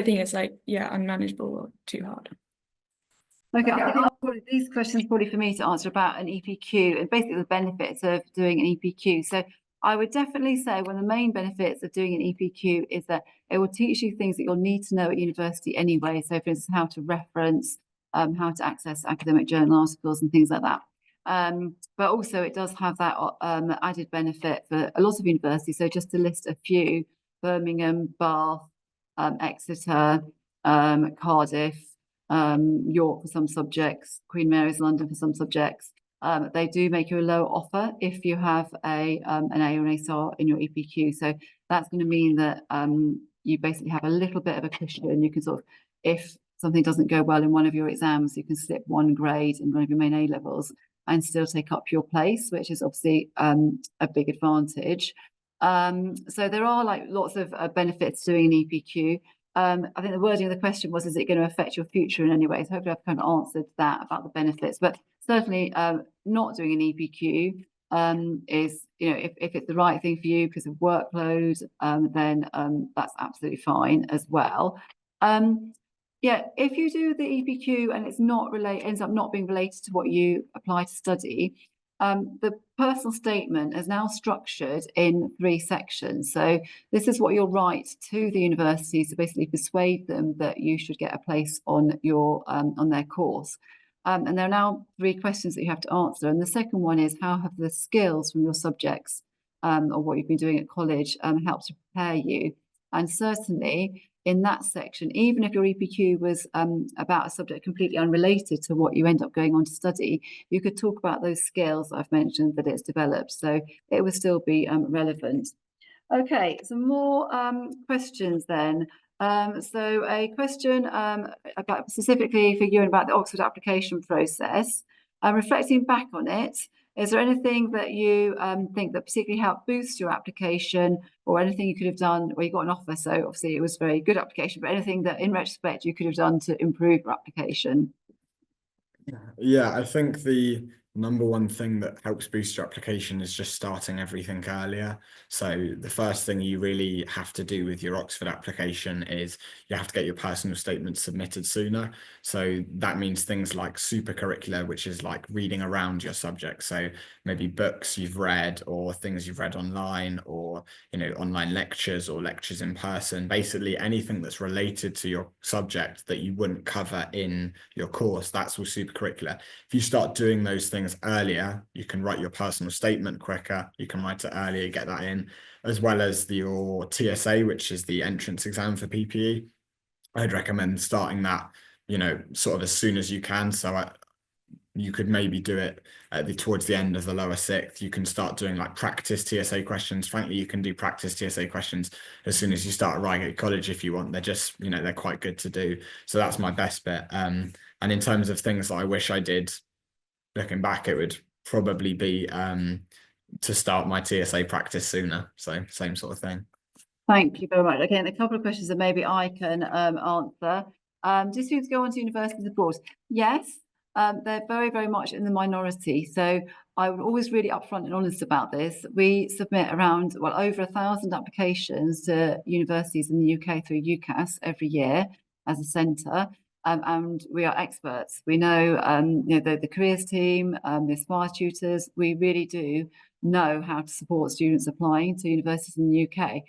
think it's like, unmanageable or too hard. Okay, I think these questions probably for me to answer about an EPQ and basically the benefits of doing an EPQ. So I would definitely say one of the main benefits of doing an EPQ is that it will teach you things that you'll need to know at university anyway. So for instance, how to reference, how to access academic journal articles and things like that. But also it does have that added benefit for a lot of universities. So just to list a few: Birmingham, Bath, Exeter, Cardiff, York for some subjects, Queen Mary's London for some subjects. They do make you a lower offer if you have an A or an A star in your EPQ. So that's going to mean that you basically have a little bit of a cushion. You can sort of, if something doesn't go well in one of your exams, you can slip one grade in one of your main A levels and still take up your place, which is obviously a big advantage. So there are like lots of benefits to doing an EPQ. I think the wording of the question was, is it going to affect your future in any way? So hopefully I've kind of answered that about the benefits, but certainly not doing an EPQ is, if it's the right thing for you because of workload, then that's absolutely fine as well. If you do the EPQ and it's not ends up not being related to what you apply to study, the personal statement is now structured in 3 sections. So this is what you'll write to the university to basically persuade them that you should get a place on your on their course. And there are now 3 questions that you have to answer. And the second one is, how have the skills from your subjects or what you've been doing at college helped to prepare you? And certainly in that section, even if your EPQ was about a subject completely unrelated to what you end up going on to study, you could talk about those skills that I've mentioned that it's developed. So it would still be relevant. Okay, some more questions then. So a question about specifically for you about the Oxford application process. Reflecting back on it, is there anything that you think that particularly helped boost your application, or anything you could have done where you got an offer? So obviously it was a very good application, but anything that in retrospect you could have done to improve your application? Yeah, I think the number one thing that helps boost your application is just starting everything earlier. So the first thing you really have to do with your Oxford application is you have to get your personal statement submitted sooner. So that means things like supercurricular, which is like reading around your subject. So maybe books you've read or things you've read online, or online lectures or lectures in person. Basically anything that's related to your subject that you wouldn't cover in your course, that's all supercurricular. If you start doing those things earlier, you can write your personal statement quicker, you can write it earlier, get that in, as well as your TSA, which is the entrance exam for PPE. I'd recommend starting that, sort of as soon as you can. So you could maybe do it towards the end of the lower 6th. You can start doing like practice TSA questions. Frankly, you can do practice TSA questions as soon as you start at Reigate College if you want. They're just, they're quite good to do. So that's my best bit. And in terms of things that I wish I did, looking back, it would probably be to start my TSA practice sooner. So same sort of thing. Thank you very much. Again, a couple of questions that maybe I can answer. Do students go on to universities abroad? Yes, they're very, very much in the minority. So I would always really upfront and honest about this. We submit around, over 1,000 applications to universities in the UK through UCAS every year as a centre. And we are experts. We know, the careers team, the Aspire tutors, we really do know how to support students applying to universities in the UK.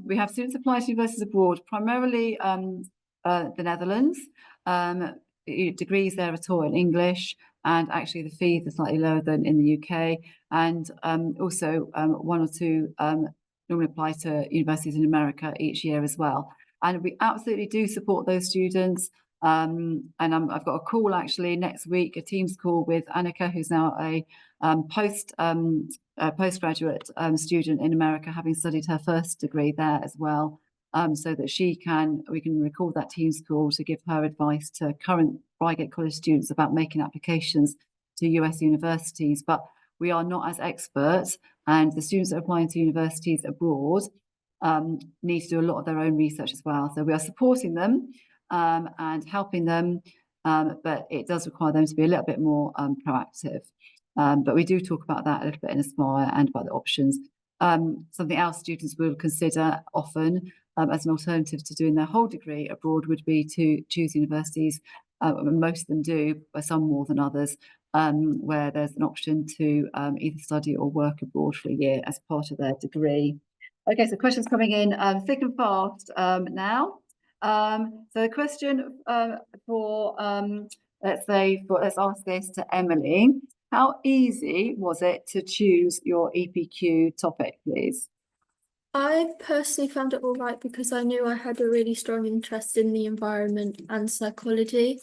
We have students applying to universities abroad, primarily the Netherlands, degrees there at all in English, and actually the fees are slightly lower than in the UK, and also 1 or 2 normally apply to universities in America each year as well. And we absolutely do support those students. And I've got a call actually next week, a Teams call with Annika, who's now a postgraduate student in America, having studied her first degree there as well, so that we can record that Teams call to give her advice to current Reigate College students about making applications to US universities. But we are not as experts, and the students that are applying to universities abroad need to do a lot of their own research as well. So we are supporting them and helping them, but it does require them to be a little bit more proactive. But we do talk about that a little bit in Aspire and about the options. Something else students will consider often as an alternative to doing their whole degree abroad would be to choose universities, most of them do, but some more than others, where there's an option to either study or work abroad for a year as part of their degree. Okay, so questions coming in thick and fast now. So the question let's ask this to Emily. How easy was it to choose your EPQ topic, please? I personally found it all right because I knew I had a really strong interest in the environment and psychology.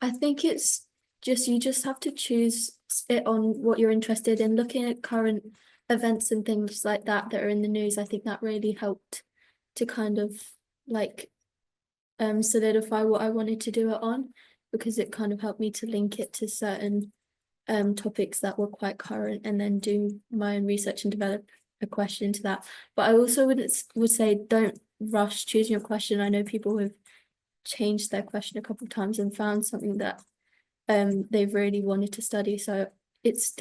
I think it's you just have to choose it on what you're interested in. Looking at current events and things like that are in the news, I think that really helped to kind of like solidify what I wanted to do it on, because it kind of helped me to link it to certain topics that were quite current, and then do my own research and develop a question to that. But I also would say don't rush choosing your question. I know people who have changed their question a couple of times and found something that they've really wanted to study. So it's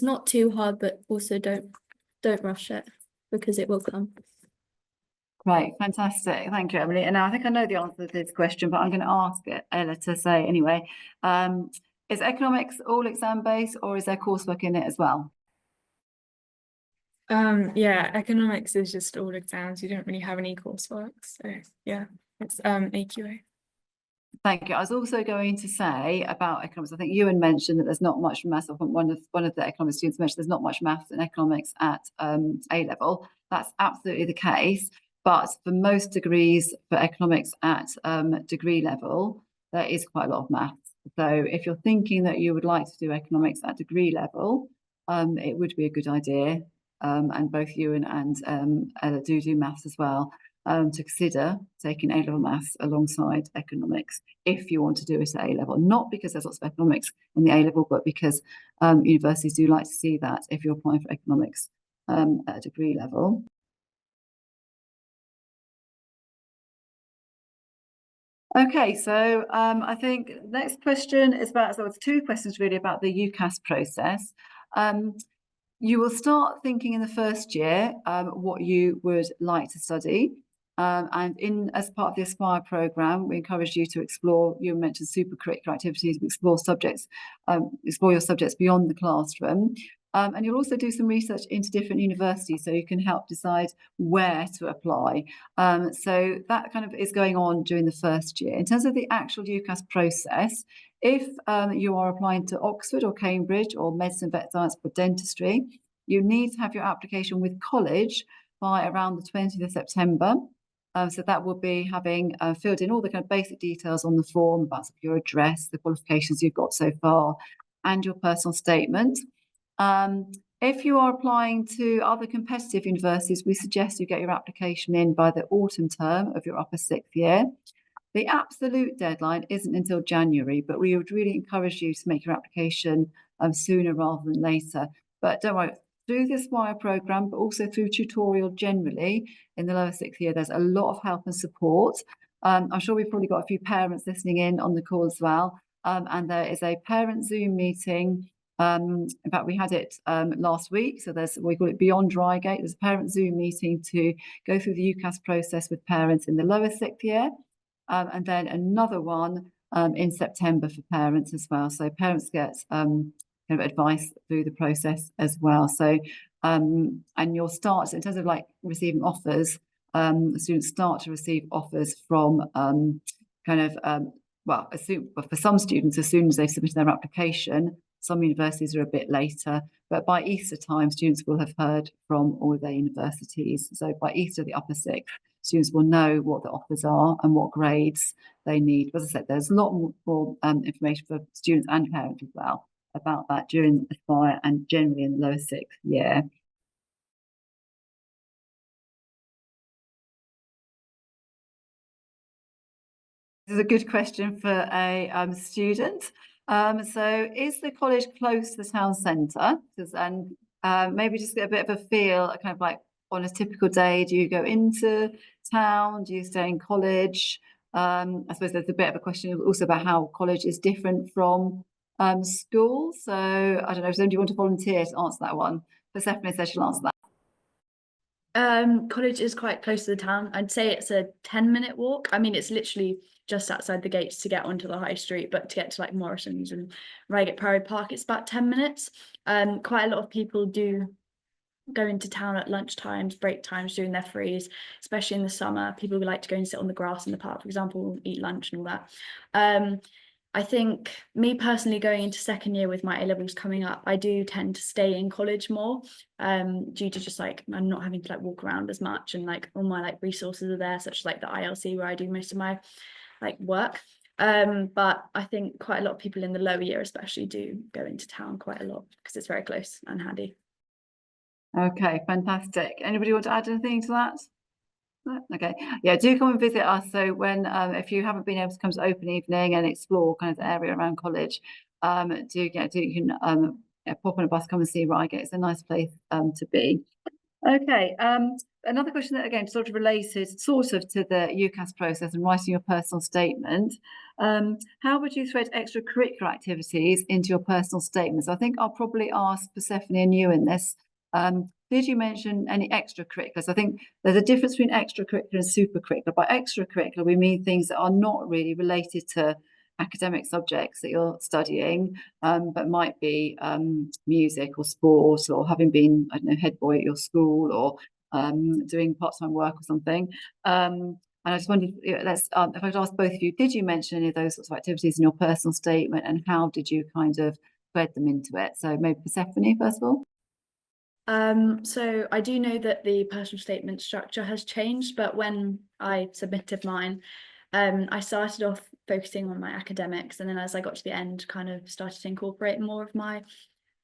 not too hard, but also don't rush it, because it will come. Great, fantastic. Thank you, Emily. And now I think I know the answer to this question, but I'm going to ask Ella to say anyway. Is economics all exam-based, or is there coursework in it as well? Yeah, economics is just all exams. You don't really have any coursework. So yeah, it's AQA. Thank you. I was also going to say about economics, I think Ewan mentioned that there's not much maths. I think one of the economics students mentioned there's not much maths and economics at A level. That's absolutely the case. But for most degrees for economics at degree level, there is quite a lot of maths. So if you're thinking that you would like to do economics at degree level, it would be a good idea. And both Ewan and Ella do maths as well, to consider taking A-level maths alongside economics if you want to do it at A-level. Not because there's lots of economics in the A-level, but because universities do like to see that if you're applying for economics at a degree level. Okay, so I think next question is about, so it's 2 questions really about the UCAS process. You will start thinking in the first year what you would like to study. And as part of the Aspire programme, we encourage you to explore, you mentioned supercurricular activities, explore your subjects beyond the classroom. And you'll also do some research into different universities, so you can help decide where to apply. So that kind of is going on during the first year. In terms of the actual UCAS process, if you are applying to Oxford or Cambridge or medicine, vet science or dentistry, you need to have your application with college by around the 20th of September. So that will be having filled in all the kind of basic details on the form about your address, the qualifications you've got so far, and your personal statement. If you are applying to other competitive universities, we suggest you get your application in by the autumn term of your upper 6th year. The absolute deadline isn't until January, but we would really encourage you to make your application sooner rather than later. But don't worry, through this Aspire programme, but also through tutorial generally in the lower 6th year, there's a lot of help and support. I'm sure we've probably got a few parents listening in on the call as well. And there is a parent Zoom meeting. In fact, we had it last week. So we call it Beyond Reigate. There's a parent Zoom meeting to go through the UCAS process with parents in the lower 6th year. And then another one in September for parents as well. So parents get kind of advice through the process as well. So, and you'll start, in terms of like receiving offers, students start to receive offers from well, for some students, as soon as they've submitted their application. Some universities are a bit later, but by Easter time, students will have heard from all of their universities. So by Easter, the upper sixth, students will know what the offers are and what grades they need. As I said, there's a lot more information for students and parents as well about that during Aspire and generally in the lower sixth year. This is a good question for a student. So is the college close to the town centre? And maybe just get a bit of a feel, kind of like on a typical day, do you go into town? Do you stay in college? I suppose there's a bit of a question also about how college is different from school. So I don't know, does anybody want to volunteer to answer that one? Persephone says she'll answer that. College is quite close to the town. I'd say it's a 10-minute walk. I mean, it's literally just outside the gates to get onto the high street, but to get to like Morrison's and Reigate Priory Park, it's about 10 minutes. Quite a lot of people do go into town at lunch times, break times during their frees, especially in the summer. People would like to go and sit on the grass in the park, for example, eat lunch and all that. I think me personally going into second year with my A-levels coming up, I do tend to stay in college more due to just like I'm not having to like walk around as much, and like all my like resources are there, such as like the ILC where I do most of my like work. But I think quite a lot of people in the lower year especially do go into town quite a lot because it's very close and handy. Okay, fantastic. Anybody want to add anything to that? No? Okay, yeah, do come and visit us. So when if you haven't been able to come to open evening and explore kind of the area around college, you can pop on a bus, come and see Reigate. It's a nice place to be. Okay, another question that again sort of related to the UCAS process and writing your personal statement. How would you thread extracurricular activities into your personal statements? I think I'll probably ask Persephone and you in this. Did you mention any extracurriculars? I think there's a difference between extracurricular and supercurricular. By extracurricular, we mean things that are not really related to academic subjects that you're studying, but might be music or sport, or having been, I don't know, head boy at your school, or doing part-time work or something. And I just wondered, if I could ask both of you, did you mention any of those sorts of activities in your personal statement, and how did you kind of thread them into it? So maybe Persephone, first of all. So I do know that the personal statement structure has changed, but when I submitted mine, I started off focusing on my academics, and then as I got to the end, kind of started to incorporate more of my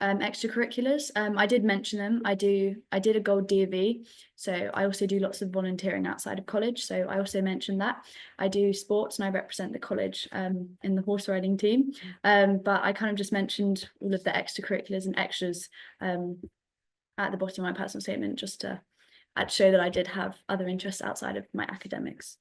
extracurriculars. I did mention them. I did a gold D.V., so I also do lots of volunteering outside of college. So I also mentioned that. I do sports and I represent the college in the horse riding team. But I kind of just mentioned all of the extracurriculars and extras at the bottom of my personal statement, just to show that I did have other interests outside of my academics.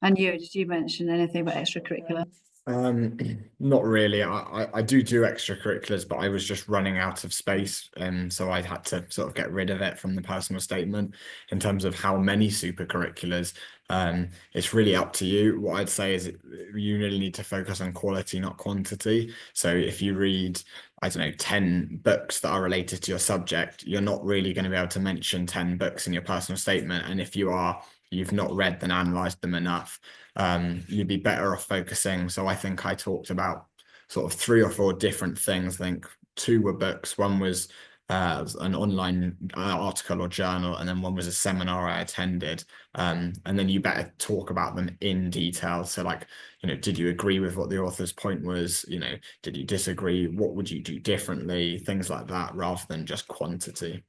And you, did you mention anything about extracurricular? Not really. I do extracurriculars, but I was just running out of space, and so I had to sort of get rid of it from the personal statement. In terms of how many supercurriculars, it's really up to you. What I'd say is you really need to focus on quality, not quantity. So if you read, I don't know, 10 books that are related to your subject, you're not really going to be able to mention 10 books in your personal statement. And if you've not read and analysed them enough, you'd be better off focusing. So I think I talked about sort of 3 or 4 different things. I think 2 were books, one was an online article or journal, and then one was a seminar I attended. And then you better talk about them in detail. So like, did you agree with what the author's point was? Did you disagree? What would you do differently? Things like that, rather than just quantity.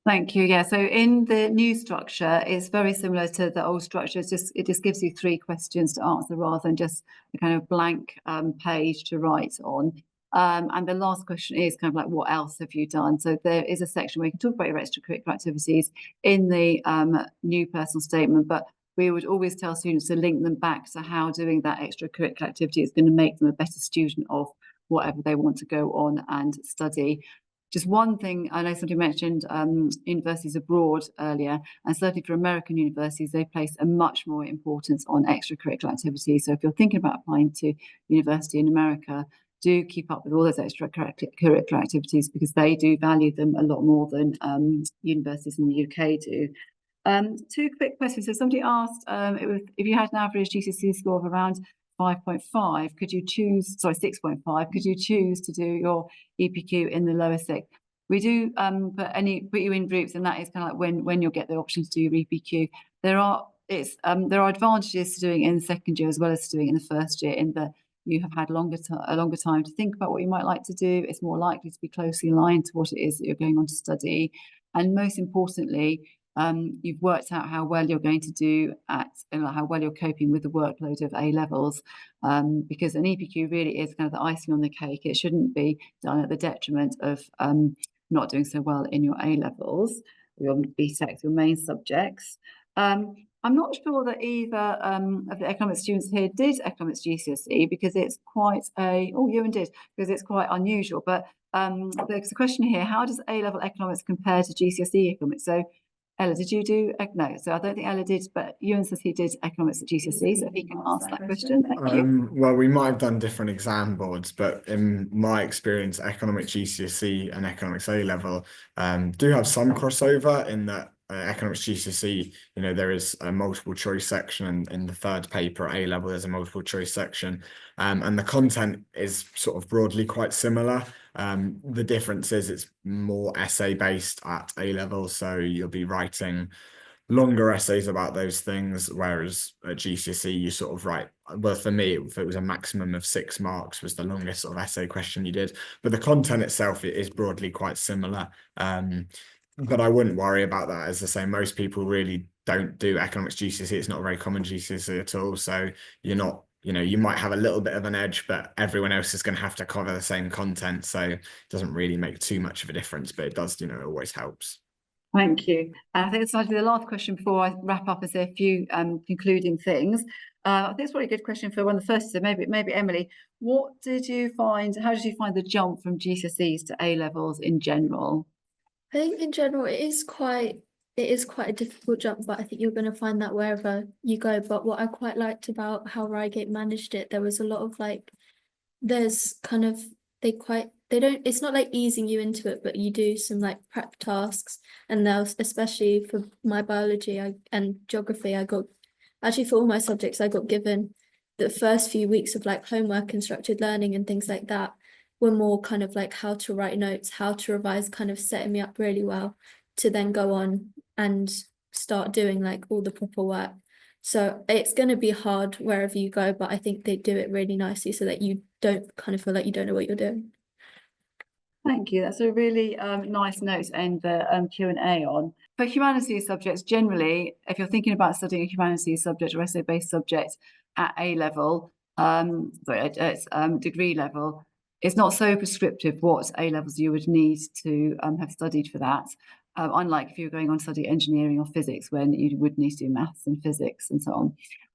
Thank you. Yeah, so in the new structure, it's very similar to the old structure. It just gives you 3 questions to answer rather than just a kind of blank page to write on. And the last question is kind of like, what else have you done? So there is a section where you can talk about your extracurricular activities in the new personal statement, but we would always tell students to link them back to how doing that extracurricular activity is going to make them a better student of whatever they want to go on and study. Just one thing, I know somebody mentioned universities abroad earlier, and certainly for American universities, they place a much more importance on extracurricular activities. So if you're thinking about applying to university in America, do keep up with all those extracurricular activities, because they do value them a lot more than universities in the UK do. 2 quick questions. So somebody asked if you had an average GCSE score of around 5.5, could you choose, sorry, 6.5, could you choose to do your EPQ in the lower sixth? We do put you in groups, and that is kind of like when you'll get the option to do your EPQ. There are advantages to doing it in the second year as well as doing it in the first year, in that you have had a longer time to think about what you might like to do. It's more likely to be closely aligned to what it is that you're going on to study. And most importantly, you've worked out how well you're going to do how well you're coping with the workload of A levels, because an EPQ really is kind of the icing on the cake. It shouldn't be done at the detriment of not doing so well in your A levels, your BTEC, your main subjects. I'm not sure that either of the economics students here did economics GCSE, because it's quite Ewan did, because it's quite unusual. But there's a question here: how does A-level economics compare to GCSE economics? So Ella, did you do? No, so I don't think Ella did, but Ewan says he did economics at GCSE, so he can answer that question. Thank you. Well, we might have done different exam boards, but in my experience, economics GCSE and economics A-level do have some crossover, in that economics GCSE, there is a multiple choice section, and in the third paper at A-level there's a multiple choice section, and the content is sort of broadly quite similar. The difference is it's more essay based at A-level, so you'll be writing longer essays about those things, whereas at GCSE you sort of write, well, for me it was a maximum of 6 marks was the longest sort of essay question you did, but the content itself is broadly quite similar. But I wouldn't worry about that. As I say, most people really don't do economics GCSE. It's not a very common GCSE at all, so you're not, you might have a little bit of an edge, but everyone else is going to have to cover the same content, so it doesn't really make too much of a difference, but it does, it always helps. Thank you. And I think it's actually the last question before I wrap up, as a few concluding things. I think it's probably a good question for one of the first, so maybe Emily, how did you find the jump from GCSEs to A levels in general? I think in general it is quite a difficult jump, but I think you're going to find that wherever you go. But what I quite liked about how Reigate managed it, there was a lot of there's kind of, it's not like easing you into it, but you do some prep tasks, and especially for my biology and geography, for all my subjects I got given the first few weeks of homework and structured learning and things like that were more kind of how to write notes, how to revise, kind of setting me up really well to then go on and start doing all the proper work. So it's going to be hard wherever you go, but I think they do it really nicely so that you don't kind of feel like you don't know what you're doing. Thank you. That's a really nice note to end the Q&A on. For humanities subjects, generally, if you're thinking about studying a humanities subject or essay-based subject at A level, degree level, it's not so prescriptive what A levels you would need to have studied for that. Unlike if you're going on to study engineering or physics, when you would need to do maths and physics and so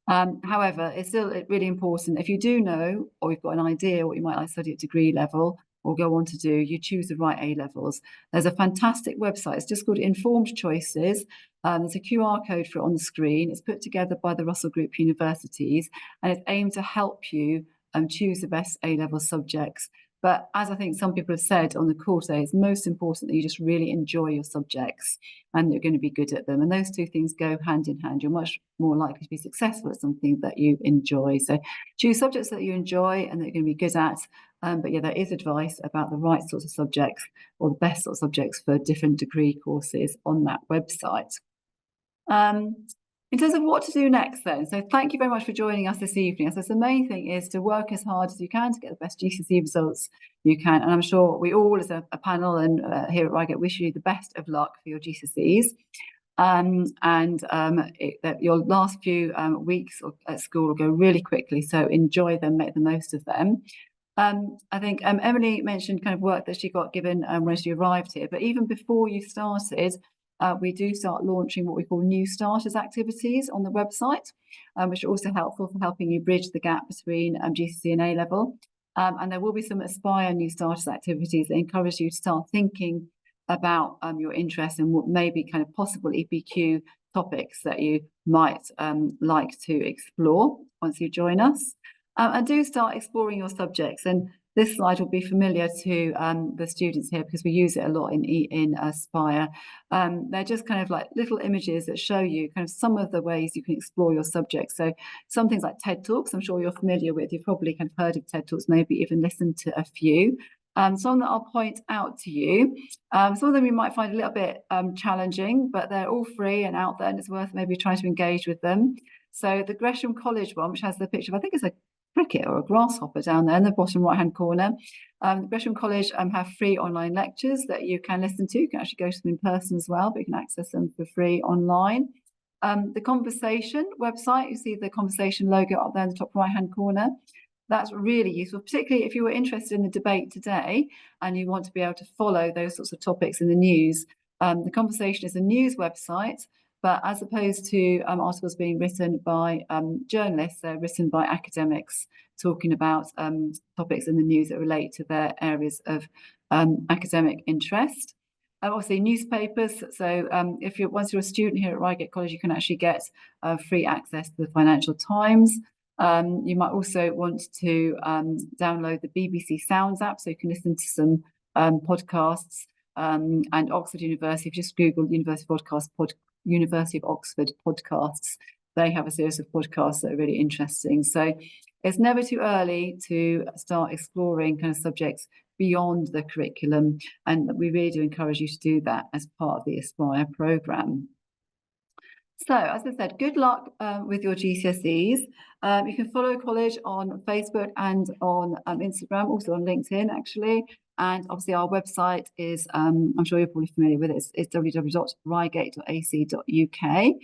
on. However, it's still really important, if you do know, or you've got an idea what you might like to study at degree level or go on to do, you choose the right A levels. There's a fantastic website. It's just called Informed Choices. There's a QR code for it on the screen. It's put together by the Russell Group universities, and it's aimed to help you choose the best A level subjects. But as I think some people have said on the call today, it's most important that you just really enjoy your subjects and you're going to be good at them. And those two things go hand in hand. You're much more likely to be successful at something that you enjoy. So choose subjects that you enjoy and that you're going to be good at. But yeah, there is advice about the right sorts of subjects or the best sorts of subjects for different degree courses on that website. In terms of what to do next then, so thank you very much for joining us this evening. So the main thing is to work as hard as you can to get the best GCSE results you can, and I'm sure we all as a panel and here at Reigate wish you the best of luck for your GCSEs, that your last few weeks at school will go really quickly, so enjoy them, make the most of them. I think Emily mentioned kind of work that she got given when she arrived here, but even before you started, we do start launching what we call new starters activities on the website, which are also helpful for helping you bridge the gap between GCSE and A level. And there will be some Aspire new starters activities that encourage you to start thinking about your interests and what may be kind of possible EPQ topics that you might like to explore once you join us. And do start exploring your subjects. And this slide will be familiar to the students here because we use it a lot in Aspire. They're just kind of like little images that show you kind of some of the ways you can explore your subject. So some things like TED Talks, I'm sure you're familiar with. You've probably kind of heard of TED Talks, maybe even listened to a few. Some that I'll point out to you. Some of them you might find a little bit challenging, but they're all free and out there, and it's worth maybe trying to engage with them. So the Gresham College one, which has the picture of, I think it's a cricket or a grasshopper down there in the bottom right-hand corner. Gresham College have free online lectures that you can listen to. You can actually go to them in person as well, but you can access them for free online. The Conversation website, you see the Conversation logo up there in the top right-hand corner. That's really useful, particularly if you were interested in the debate today and you want to be able to follow those sorts of topics in the news. The Conversation is a news website, but as opposed to articles being written by journalists, they're written by academics talking about topics in the news that relate to their areas of academic interest. Obviously, newspapers. So once you're a student here at Reigate College, you can actually get free access to the Financial Times. You might also want to download the BBC Sounds app, so you can listen to some podcasts. And Oxford University, if you just Google University of Oxford podcasts, they have a series of podcasts that are really interesting. So it's never too early to start exploring kind of subjects beyond the curriculum, and we really do encourage you to do that as part of the Aspire programme. So, as I said, good luck with your GCSEs. You can follow college on Facebook and on Instagram, also on LinkedIn, actually. And obviously our website is, I'm sure you're probably familiar with it, it's www.reigate.ac.uk.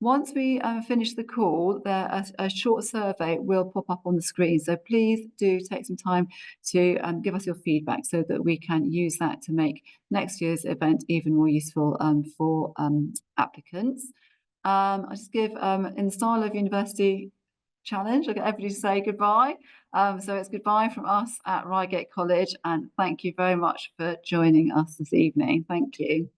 Once we finish the call, a short survey will pop up on the screen. So please do take some time to give us your feedback so that we can use that to make next year's event even more useful for applicants. I'll just give, in the style of University Challenge, I'll get everybody to say goodbye. So it's goodbye from us at Reigate College, and thank you very much for joining us this evening. Thank you.